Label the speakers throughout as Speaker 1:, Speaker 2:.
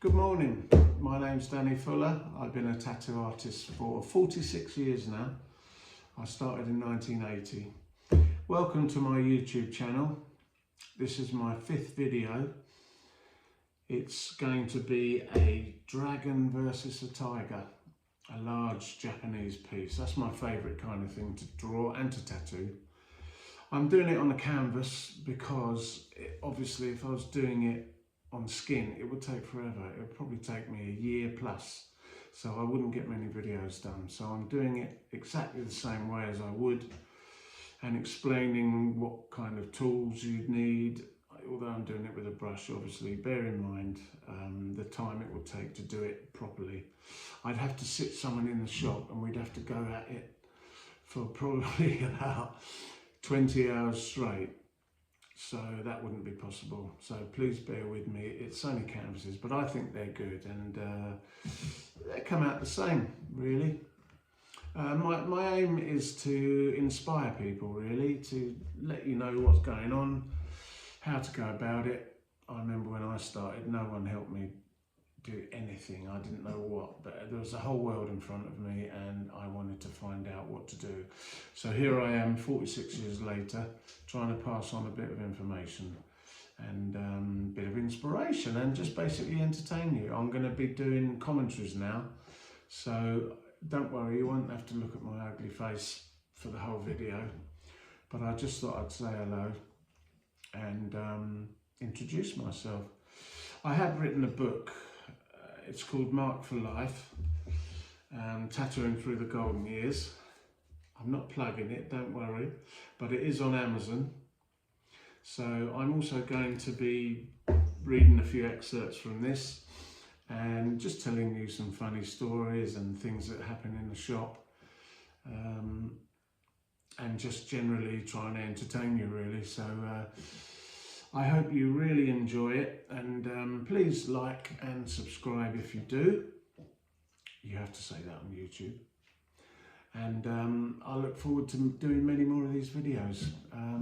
Speaker 1: Good morning, my name's Danny Fuller. I've been a tattoo artist for 46 years now. I started in 1980. Welcome to my YouTube channel. This is my 5th video. It's going to be a dragon versus a tiger, a large Japanese piece. That's my favourite kind of thing to draw and to tattoo. I'm doing it on a canvas because obviously if I was doing it on skin, it would take forever. It would probably take me a year plus, so I wouldn't get many videos done. So I'm doing it exactly the same way as I would, and explaining what kind of tools you'd need. Although I'm doing it with a brush, obviously, bear in mind the time it would take to do it properly. I'd have to sit someone in the shop and we'd have to go at it for probably about 20 hours straight. So that wouldn't be possible. So please bear with me. It's only canvases, but I think they're good, and they come out the same, really. My aim is to inspire people, really, to let you know what's going on, how to go about it. I remember when I started, no one helped me do anything. I didn't know what, but there was a whole world in front of me and I wanted to find out what to do. So here I am 46 years later, trying to pass on a bit of information and a bit of inspiration and just basically entertain you. I'm going to be doing commentaries now, so don't worry, you won't have to look at my ugly face for the whole video, but I just thought I'd say hello and introduce myself. I have written a book. It's called Mark for Life, Tattooing Through the Golden Years. I'm not plugging it, don't worry, but it is on Amazon. So I'm also going to be reading a few excerpts from this and just telling you some funny stories and things that happen in the shop, and just generally trying to entertain you, really. So I hope you really enjoy it, and please like and subscribe if you do. You have to say that on YouTube. And I look forward to doing many more of these videos.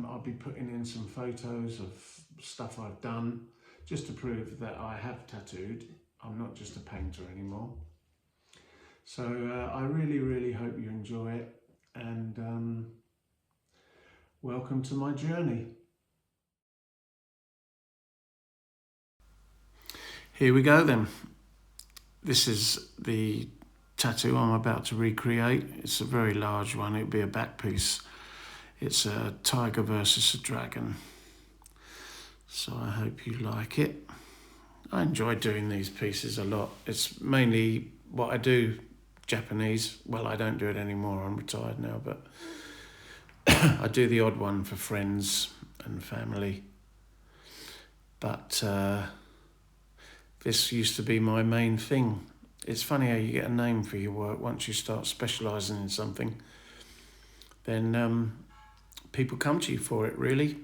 Speaker 1: I'll be putting in some photos of stuff I've done, just to prove that I have tattooed. I'm not just a painter anymore. So I really hope you enjoy it, and welcome to my journey. Here we go then. This is the tattoo I'm about to recreate. It's a very large one. It'll be a back piece. It's a tiger versus a dragon. So I hope you like it. I enjoy doing these pieces a lot. It's mainly what I do, Japanese. Well, I don't do it anymore. I'm retired now, but I do the odd one for friends and family. But this used to be my main thing. It's funny how you get a name for your work. Once you start specialising in something, then people come to you for it, really.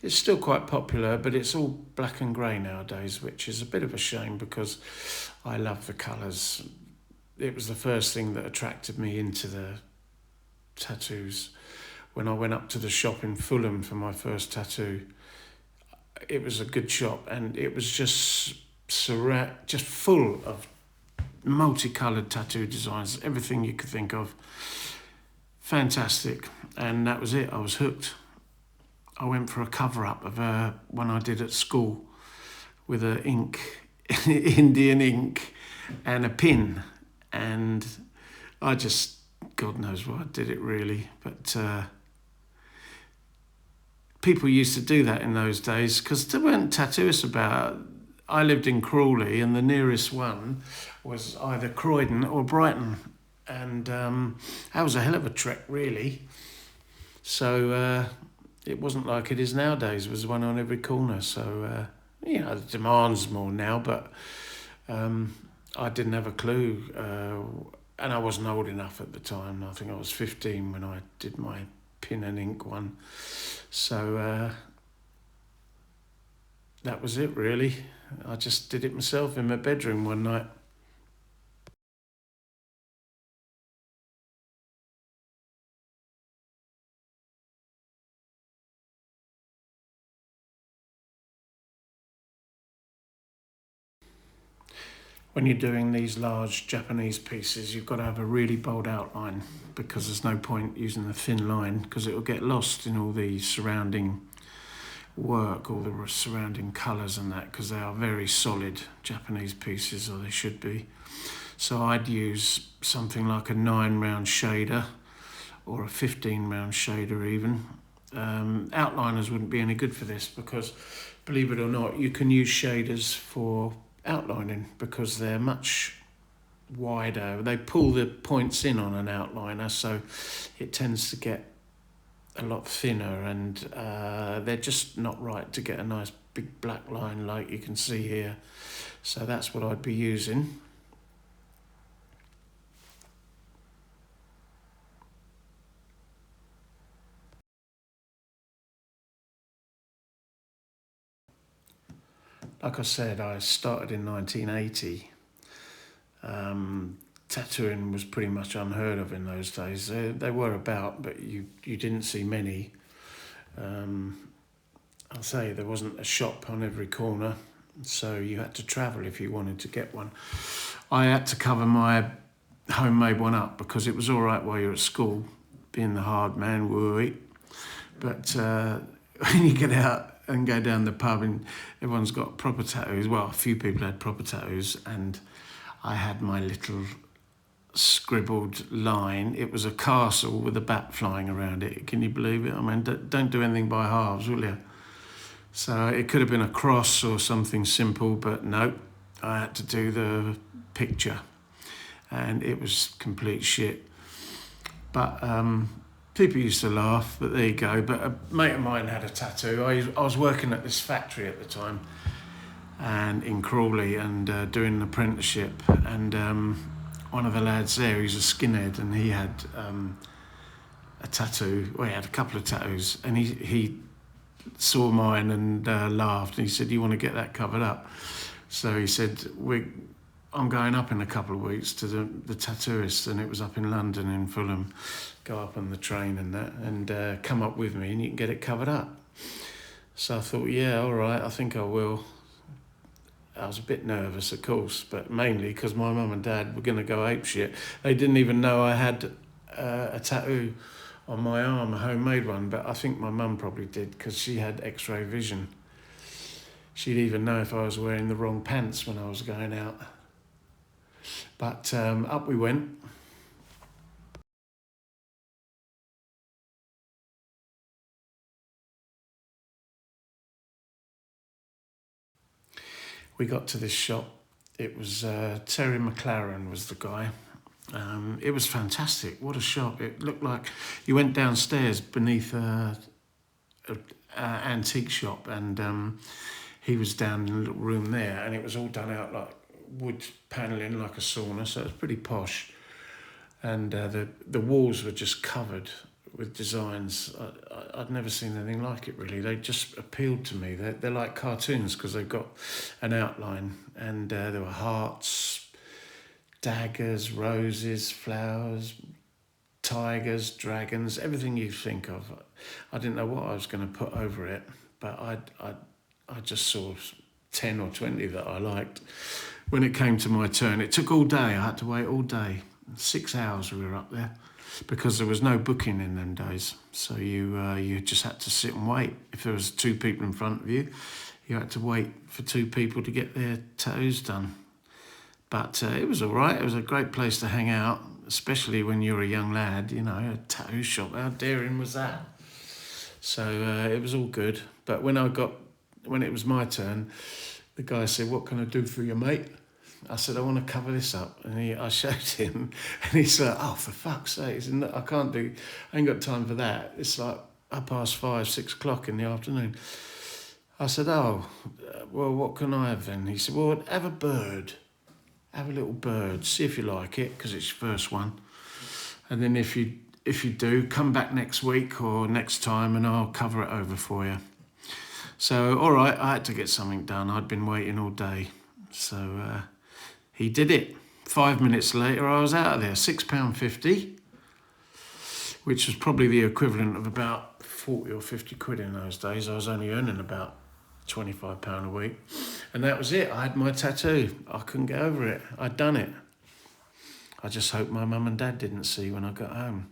Speaker 1: It's still quite popular, but it's all black and grey nowadays, which is a bit of a shame because I love the colours. It was the first thing that attracted me into the tattoos. When I went up to the shop in Fulham for my first tattoo, it was a good shop, and it was just full of multicoloured tattoo designs, everything you could think of. Fantastic. And that was it. I was hooked. I went for a cover-up of one I did at school with a Indian ink and a pin, and I just, God knows why I did it, really, but people used to do that in those days because there weren't tattooists about. I lived in Crawley, and the nearest one was either Croydon or Brighton, and that was a hell of a trek, really. So it wasn't like it is nowadays. There was one on every corner. So the demand's more now, but I didn't have a clue, and I wasn't old enough at the time. I think I was 15 when I did my pin and ink one. So that was it, really. I just did it myself in my bedroom one night. When you're doing these large Japanese pieces, you've got to have a really bold outline, because there's no point using a thin line, because it will get lost in all the surrounding work, all the surrounding colours and that, because they are very solid Japanese pieces, or they should be. So I'd use something like a 9-round shader, or a 15-round shader even. Outliners wouldn't be any good for this, because believe it or not, you can use shaders for outlining, because they're much wider. They pull the points in on an outliner, so it tends to get a lot thinner, and they're just not right to get a nice big black line like you can see here. So that's what I'd be using. Like I said, I started in 1980. Tattooing was pretty much unheard of in those days. They were about, but you didn't see many. I'll say there wasn't a shop on every corner, so you had to travel if you wanted to get one. I had to cover my homemade one up, because it was all right while you're at school, being the hard man, woo-wee. But when you get out and go down the pub and everyone's got proper tattoos, well, a few people had proper tattoos, and I had my little scribbled line. It was a castle with a bat flying around it. Can you believe it? I mean, don't do anything by halves, will you? So it could have been a cross or something simple, but no, I had to do the picture, and it was complete shit. But people used to laugh, but there you go. But a mate of mine had a tattoo. I was working at this factory at the time, and in Crawley, and doing an apprenticeship, and one of the lads there, he's a skinhead, and he had a tattoo. Well, he had a couple of tattoos, and he saw mine and laughed, and he said, "You want to get that covered up?" So he said, I'm going up in a couple of weeks to the tattooist, and it was up in London, in Fulham. Go up on the train and that, and come up with me, and you can get it covered up. So I thought, yeah, all right, I think I will. I was a bit nervous, of course, but mainly because my mum and dad were going to go apeshit. They didn't even know I had a tattoo on my arm, a homemade one, but I think my mum probably did, because she had x-ray vision. She'd even know if I was wearing the wrong pants when I was going out. But up we went. We got to this shop. It was Terry McLaren was the guy. It was fantastic. What a shop. It looked like you went downstairs beneath an antique shop, and he was down in a little room there, and it was all done out like wood panelling, like a sauna, so it was pretty posh. And the walls were just covered with designs. I'd never seen anything like it, really. They just appealed to me. They're like cartoons, because they've got an outline, and there were hearts, daggers, roses, flowers, tigers, dragons, everything you think of. I didn't know what I was going to put over it, but I just saw 10 or 20 that I liked. When it came to my turn, it took all day. I had to wait all day. 6 hours we were up there, because there was no booking in them days. So you just had to sit and wait. If there was 2 people in front of you, you had to wait for 2 people to get their tattoos done. But it was all right. It was a great place to hang out, especially when you're a young lad. You know, a tattoo shop. How daring was that? So it was all good. But when it was my turn, the guy said, "What can I do for you, mate?" I said, "I want to cover this up." And I showed him, and he said, "Oh, for fuck's sake." He said, "No, I ain't got time for that. It's like 5:30, 6 o'clock in the afternoon." I said, "Oh, well, what can I have then?" He said, "Well, have a bird. Have a little bird. See if you like it, because it's your first one. And then if you do, come back next week or next time, and I'll cover it over for you." So, all right, I had to get something done. I'd been waiting all day. So he did it. 5 minutes later, I was out of there. £6.50, which was probably the equivalent of about 40 or 50 quid in those days. I was only earning about £25 a week. And that was it. I had my tattoo. I couldn't get over it. I'd done it. I just hope my mum and dad didn't see when I got home.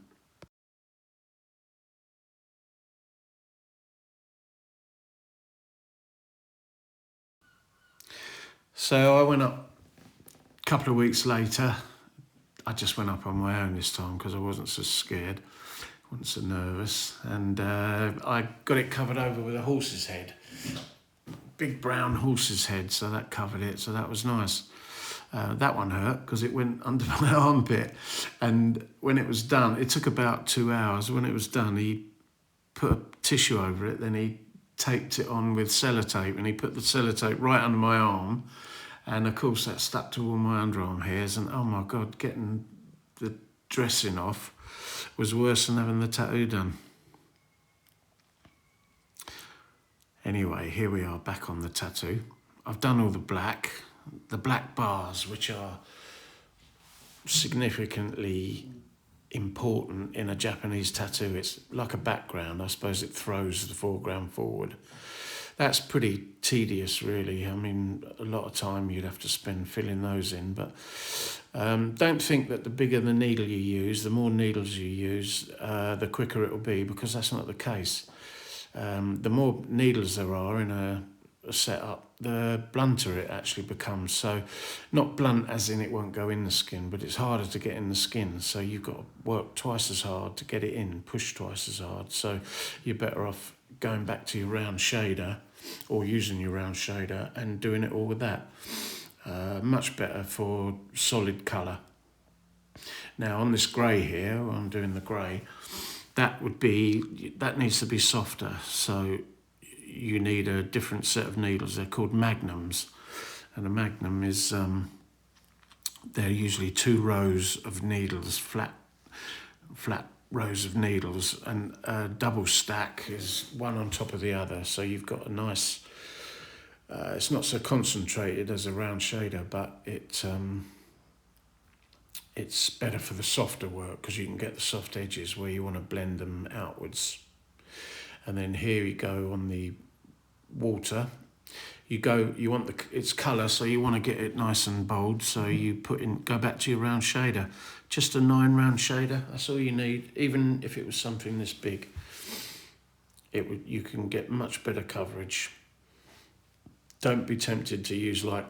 Speaker 1: So I went up a couple of weeks later. I just went up on my own this time because I wasn't so scared, wasn't so nervous. And I got it covered over with a horse's head. Big brown horse's head, so that covered it, so that was nice. That one hurt because it went under my armpit. And when it was done, it took about 2 hours. When it was done, he put a tissue over it, then he taped it on with sellotape, and he put the sellotape right under my arm. And of course that stuck to all my underarm hairs, and oh my God, getting the dressing off was worse than having the tattoo done. Anyway, here we are back on the tattoo. I've done all the black bars, which are significantly important in a Japanese tattoo. It's like a background. I suppose it throws the foreground forward. That's pretty tedious, really. I mean, a lot of time you'd have to spend filling those in, but don't think that the bigger the needle you use, the more needles you use, the quicker it will be, because that's not the case. The more needles there are in a setup, the blunter it actually becomes. So not blunt as in it won't go in the skin, but it's harder to get in the skin. So you've got to work twice as hard to get it in, push twice as hard. So you're better off going back to your round shader or using your round shader and doing it all with that. Much better for solid colour. Now on this grey here, I'm doing the grey, that needs to be softer. So you need a different set of needles. They're called magnums, and a magnum is they're usually 2 rows of needles, flat rows of needles, and a double stack is one on top of the other. So you've got a nice. It's not so concentrated as a round shader, but it's better for the softer work because you can get the soft edges where you want to blend them outwards. And then here you go on the water. You want its colour, so you want to get it nice and bold. So you go back to your round shader, just a 9 round shader. That's all you need. Even if it was something this big, you can get much better coverage. Don't be tempted to use like,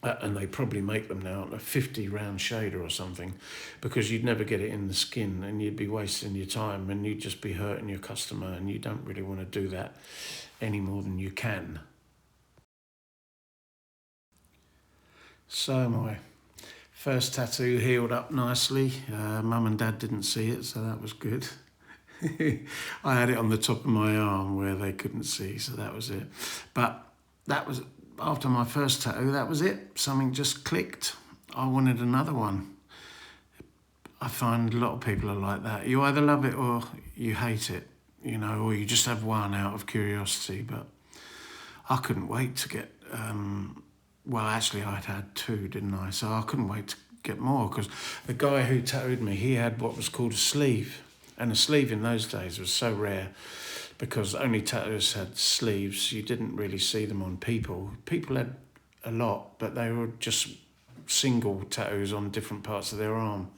Speaker 1: and they probably make them now, a 50 round shader or something, because you'd never get it in the skin and you'd be wasting your time and you'd just be hurting your customer, and you don't really want to do that any more than you can. So my first tattoo healed up nicely. Mum and Dad didn't see it, so that was good. I had it on the top of my arm where they couldn't see, so that was it. But that was, after my first tattoo, that was it. Something just clicked. I wanted another one. I find a lot of people are like that. You either love it or you hate it, or you just have one out of curiosity. But I couldn't wait to get, well, actually I'd had 2, didn't I? So I couldn't wait to get more, because the guy who tattooed me, he had what was called a sleeve. And a sleeve in those days was so rare, because only tattooers had sleeves. You didn't really see them on people. People had a lot, but they were just single tattoos on different parts of their arm.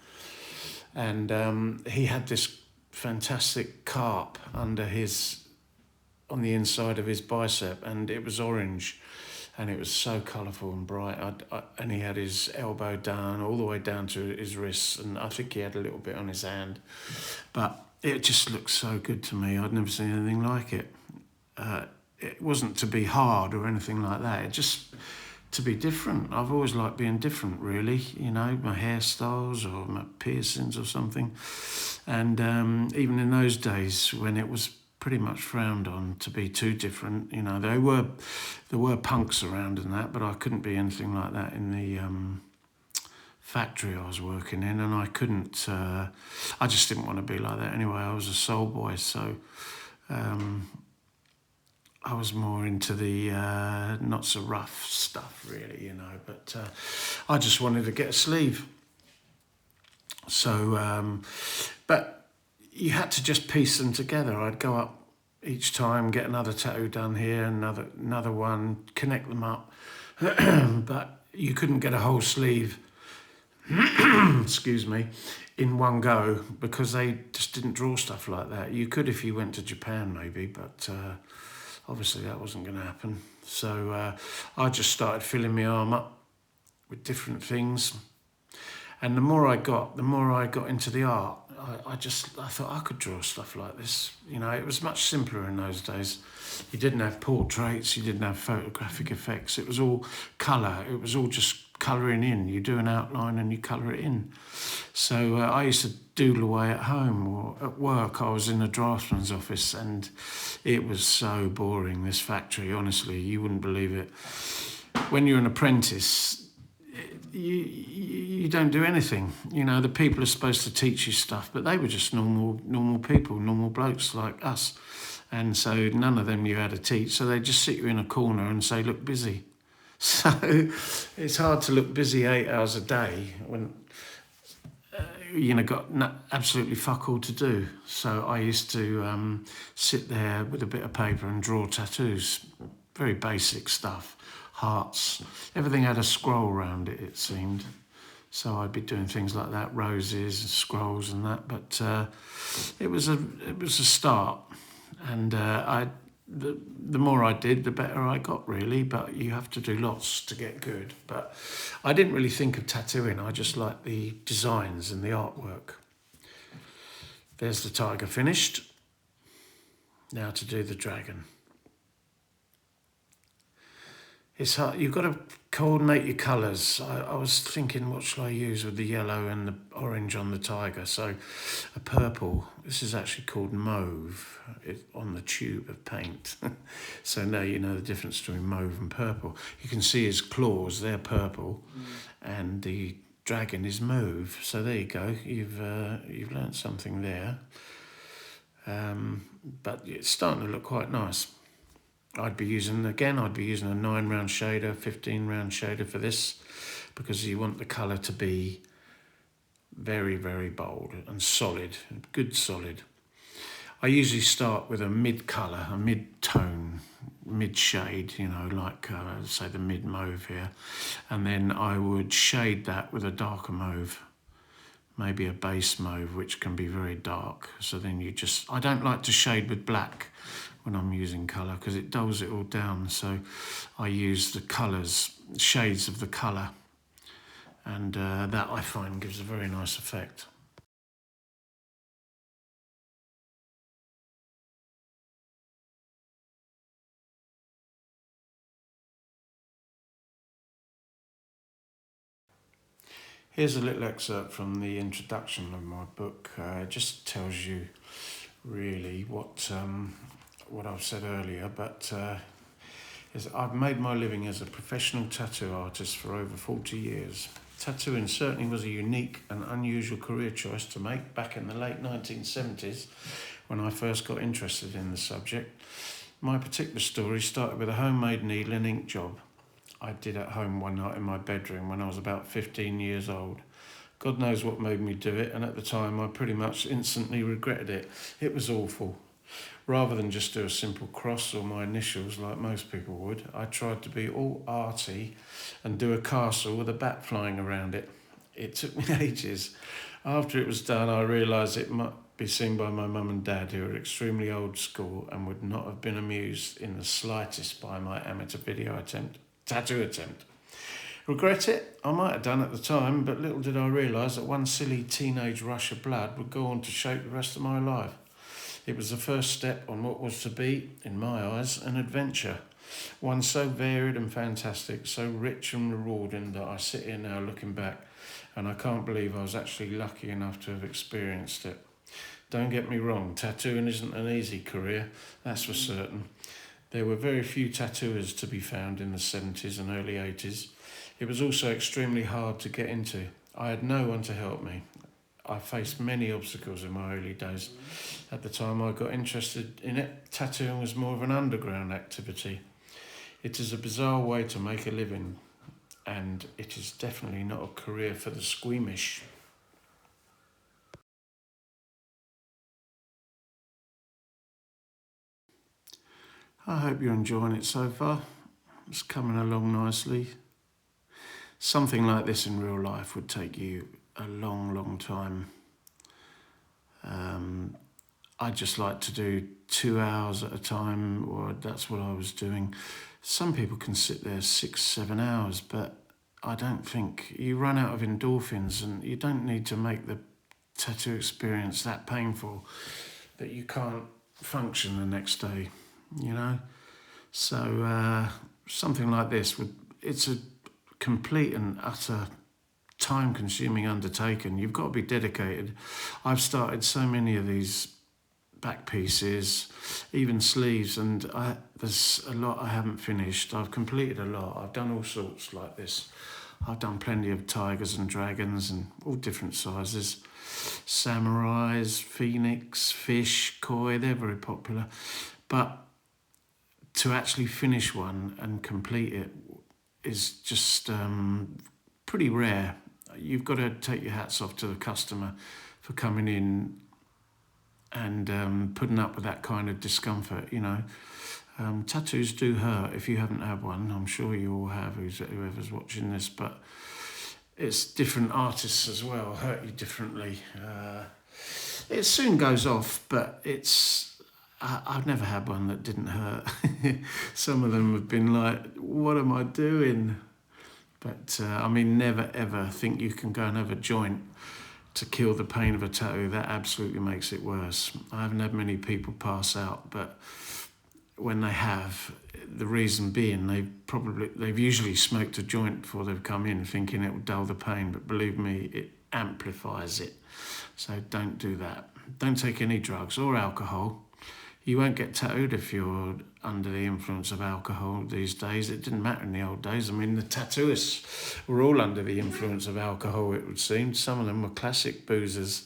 Speaker 1: And he had this fantastic carp on the inside of his bicep, and it was orange, and it was so colourful and bright. And he had his elbow down, all the way down to his wrists, and I think he had a little bit on his hand. But it just looked so good to me. I'd never seen anything like it. It wasn't to be hard or anything like that. It just to be different. I've always liked being different, really. My hairstyles or my piercings or something. And even in those days when it was pretty much frowned on to be too different, there were punks around and that, but I couldn't be anything like that in the factory I was working in, and I couldn't, I just didn't want to be like that anyway. I was a soul boy, so I was more into the not so rough stuff, really, but I just wanted to get a sleeve. So, but you had to just piece them together. I'd go up each time, get another tattoo done here, another one, connect them up. But you couldn't get a whole sleeve, excuse me, in one go, because they just didn't draw stuff like that. You could if you went to Japan maybe, but obviously that wasn't going to happen. So I just started filling my arm up with different things. And the more I got into the art. I thought I could draw stuff like this. You know, it was much simpler in those days. You didn't have portraits, you didn't have photographic effects. It was all colour. It was all just colouring in. You do an outline and you colour it in. So I used to doodle away at home or at work. I was in a draftsman's office and it was so boring, this factory, honestly. You wouldn't believe it. When you're an apprentice, you don't do anything. You know, the people are supposed to teach you stuff, but they were just normal people, normal blokes like us. And so none of them knew how to teach. So they just sit you in a corner and say, look busy. So it's hard to look busy 8 hours a day when got absolutely fuck all to do. So I used to sit there with a bit of paper and draw tattoos, very basic stuff. Hearts, everything had a scroll around it, it seemed. So I'd be doing things like that, roses, scrolls and that. But it was a start, and the more I did, the better I got, really. But you have to do lots to get good. But I didn't really think of tattooing. I just liked the designs and the artwork. There's the tiger finished. Now to do the dragon. It's hard. You've got to coordinate your colours. I was thinking, what shall I use with the yellow and the orange on the tiger? So a purple. This is actually called mauve on the tube of paint. So now you know the difference between mauve and purple. You can see his claws, they're purple, and the dragon is mauve. So there you go. You've learnt something there. But it's starting to look quite nice. I'd be using a 9-round shader, 15-round shader for this, because you want the colour to be very, very bold and solid, good solid. I usually start with a mid-colour, a mid-tone, mid-shade, like say the mid-mauve here, and then I would shade that with a darker mauve, maybe a base mauve, which can be very dark. So then I don't like to shade with black when I'm using colour, because it dulls it all down. So I use the colours, shades of the colour, and that I find gives a very nice effect. Here's a little excerpt from the introduction of my book. It just tells you really what I've said earlier, but I've made my living as a professional tattoo artist for over 40 years. Tattooing certainly was a unique and unusual career choice to make back in the late 1970s when I first got interested in the subject. My particular story started with a homemade needle and ink job I did at home one night in my bedroom when I was about 15 years old. God knows what made me do it, and at the time I pretty much instantly regretted it. It was awful. Rather than just do a simple cross or my initials like most people would, I tried to be all arty and do a castle with a bat flying around it. It took me ages. After it was done, I realised it might be seen by my mum and dad, who were extremely old school and would not have been amused in the slightest by my amateur tattoo attempt. Regret it? I might have done at the time, but little did I realise that one silly teenage rush of blood would go on to shape the rest of my life. It was the first step on what was to be, in my eyes, an adventure. One so varied and fantastic, so rich and rewarding that I sit here now looking back and I can't believe I was actually lucky enough to have experienced it. Don't get me wrong, tattooing isn't an easy career, that's for certain. There were very few tattooers to be found in the 70s and early 80s. It was also extremely hard to get into. I had no one to help me. I faced many obstacles in my early days. At the time I got interested in it, tattooing was more of an underground activity. It is a bizarre way to make a living, and it is definitely not a career for the squeamish. I hope you're enjoying it so far. It's coming along nicely. Something like this in real life would take you a long time. I just like to do 2 hours at a time, or that's what I was doing. Some people can sit there 6, 7 hours, but I don't think you run out of endorphins, and you don't need to make the tattoo experience that painful that you can't function the next day, you know? So something like this it's a complete and utter time-consuming undertaking. You've got to be dedicated. I've started so many of these back pieces, even sleeves, and there's a lot I haven't finished. I've completed a lot. I've done all sorts like this. I've done plenty of tigers and dragons and all different sizes. Samurais, phoenix, fish, koi, they're very popular. But to actually finish one and complete it is just pretty rare. You've got to take your hats off to the customer for coming in and putting up with that kind of discomfort, you know. Tattoos do hurt. If you haven't had one, I'm sure you all have, whoever's watching this, but it's different artists as well, hurt you differently. It soon goes off, but I've never had one that didn't hurt. Some of them have been like, what am I doing? But I mean, never ever think you can go and have a joint to kill the pain of a tattoo. That absolutely makes it worse. I haven't had many people pass out, but when they have, the reason being they've usually smoked a joint before they've come in, thinking it will dull the pain. But believe me, it amplifies it. So don't do that. Don't take any drugs or alcohol. You won't get tattooed if you're under the influence of alcohol these days. It didn't matter in the old days. I mean, the tattooists were all under the influence of alcohol, it would seem. Some of them were classic boozers.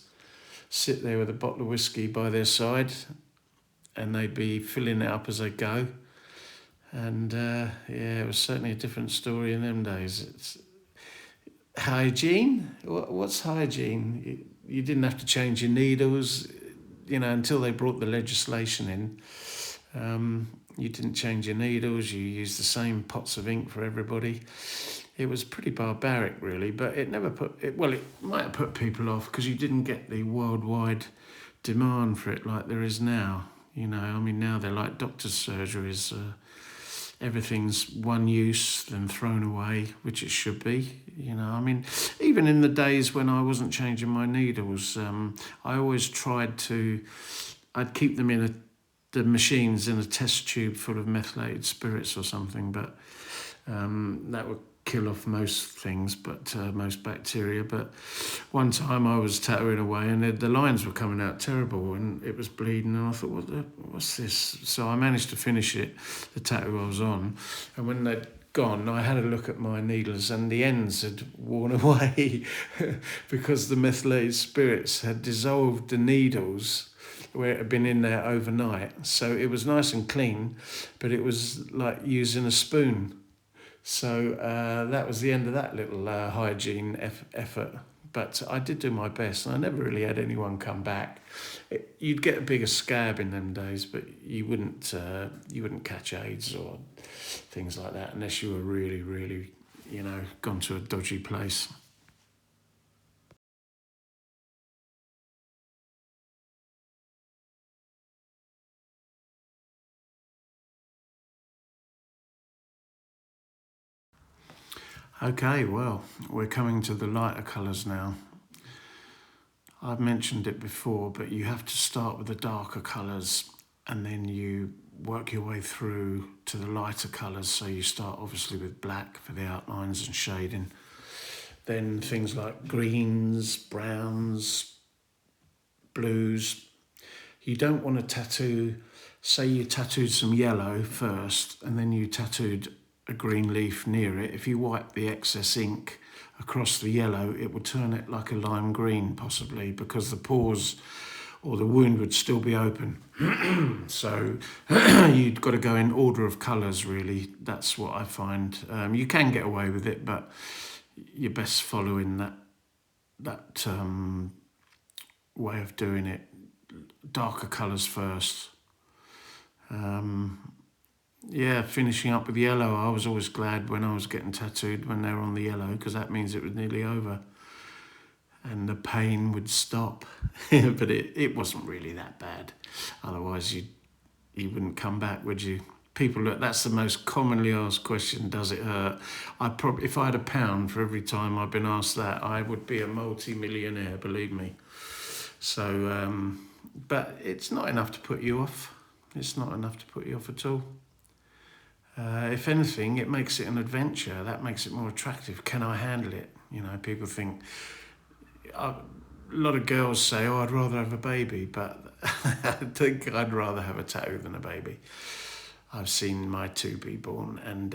Speaker 1: Sit there with a bottle of whiskey by their side and they'd be filling it up as they go. And yeah, it was certainly a different story in them days. It's hygiene? What's hygiene? You didn't have to change your needles, you know, until they brought the legislation in. You didn't change your needles, you used the same pots of ink for everybody. It was pretty barbaric, really, but it never it might have put people off because you didn't get the worldwide demand for it like there is now. You know, I mean, now they're like doctor's surgeries. Everything's one use, then thrown away, which it should be. You know, I mean, even in the days when I wasn't changing my needles, I always I'd keep them in the machines in a test tube full of methylated spirits or something, but that would kill off most things, but most bacteria. But one time I was tattooing away and the lines were coming out terrible and it was bleeding, and I thought, what's this? So I managed to finish it, the tattoo I was on, and when they'd gone, I had a look at my needles and the ends had worn away because the methylated spirits had dissolved the needles where it had been in there overnight. So it was nice and clean, but it was like using a spoon. So that was the end of that little hygiene effort. But I did do my best, and I never really had anyone come back. You'd get a bigger scab in them days, but you wouldn't catch AIDS or things like that unless you were really, you know, gone to a dodgy place. Okay, well, we're coming to the lighter colours now. I've mentioned it before, but you have to start with the darker colours and then you work your way through to the lighter colours. So you start obviously with black for the outlines and shading. Then things like greens, browns, blues. You don't want to tattoo, say you tattooed some yellow first and then you tattooed a green leaf near it. If you wipe the excess ink across the yellow, it would turn it like a lime green possibly, because the pores or the wound would still be open. So you've got to go in order of colours, really. That's what I find. You can get away with it, but you're best following that way of doing it. Darker colours first. yeah, finishing up with yellow. I was always glad when I was getting tattooed when they were on the yellow, because that means it was nearly over and the pain would stop. But it wasn't really that bad. Otherwise you wouldn't come back, would you? People, look, that's the most commonly asked question, does it hurt? If I had £1 for every time I've been asked that, I would be a multi-millionaire, believe me. So, but it's not enough to put you off. It's not enough to put you off at all. If anything, it makes it an adventure. That makes it more attractive. Can I handle it? You know, people think, a lot of girls say, oh, I'd rather have a baby, but I think I'd rather have a tattoo than a baby. I've seen my 2 be born, and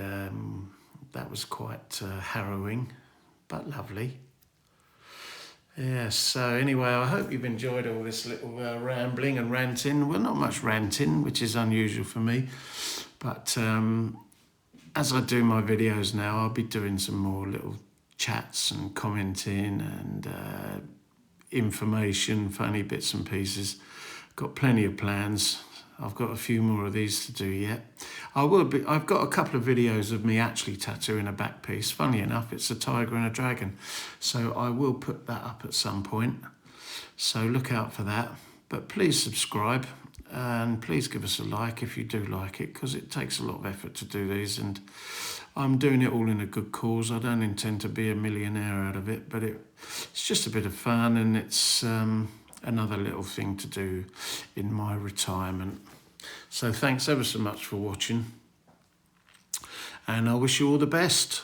Speaker 1: that was quite harrowing, but lovely. Yes, so anyway, I hope you've enjoyed all this little rambling and ranting. Well, not much ranting, which is unusual for me, but as I do my videos now, I'll be doing some more little chats and commenting and information, funny bits and pieces. Got plenty of plans. I've got a few more of these to do yet. I've got a couple of videos of me actually tattooing a back piece. Funny enough, it's a tiger and a dragon. So I will put that up at some point. So look out for that. But please subscribe and please give us a like if you do like it, because it takes a lot of effort to do these, and I'm doing it all in a good cause. I don't intend to be a millionaire out of it, but it's just a bit of fun, and it's another little thing to do in my retirement. So thanks ever so much for watching, and I wish you all the best.